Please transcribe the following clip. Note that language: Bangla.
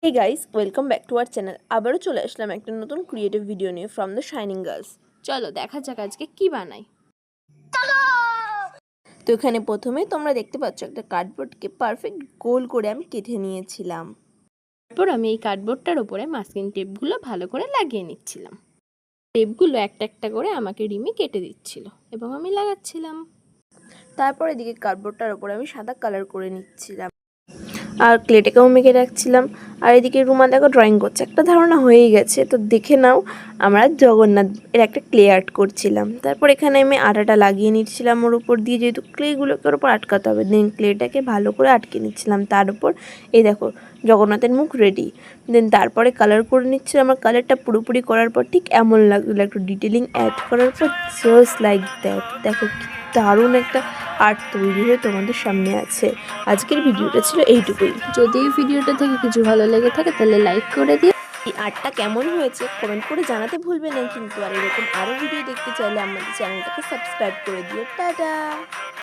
Hey guys, welcome back to our channel. আবারও চলে আসলাম একটা নতুন ক্রিয়েটিভ ভিডিও নিয়ে ফ্রম দ্য শাইনিং গার্লস। চলো দেখা যাক আজকে কি বানাই। তো এখানে প্রথমে তোমরা দেখতে পাচ্ছ একটা কার্ডবোর্ডকে পারফেক্ট গোল করে আমি কেটে নিয়েছিলাম। তারপর আমি এই কার্ডবোর্ডটার উপরে মাস্কিং টেপগুলো ভালো করে লাগিয়ে নিচ্ছিলাম। টেপগুলো একটা একটা করে আমাকে রিমি কেটে দিচ্ছিল এবং আমি লাগাচ্ছিলাম। তারপর এদিকে কার্ডবোর্ডটার উপরে আমি সাদা কালার করে নিচ্ছিলাম আর ক্লেটাকেও মেখে রাখছিলাম। আর এদিকে রুমা দেখো ড্রয়িং করছে, একটা ধারণা হয়েই গেছে। তো দেখে নাও, আমরা জগন্নাথ এর একটা ক্লে আর্ট করছিলাম। তারপর এখানে আমি আটাটা লাগিয়ে নিচ্ছিলাম ওর উপর দিয়ে, যেহেতু ক্লেগুলোকে ওর উপর আটকাতে হবে। দেন ক্লেটাকে ভালো করে আটকে নিচ্ছিলাম। তার উপর এই দেখো জগন্নাথের মুখ রেডি। দেন তারপরে কালার করে নিচ্ছিলাম। আমার কালারটা পুরোপুরি করার পর ঠিক এমন লাগলো, একটু ডিটেলিং অ্যাড করার পর জাস্ট লাইক দ্যাট। দেখো কি দারুণ একটা আর্ট তৈরি হয়ে তোমাদের সামনে আছে। আজকের ভিডিওটা ছিল এইটুকুই। যদি এই ভিডিওটা থেকে কিছু ভালো লেগে থাকে তাহলে লাইক করে দিও। এই আর্টটা কেমন হয়েছে কমেন্ট করে জানাতে ভুলবে না কিন্তু। আর এরকম আরও ভিডিও দেখতে চাইলে আমাদের চ্যানেলটাকে সাবস্ক্রাইব করে দিও। টাটা।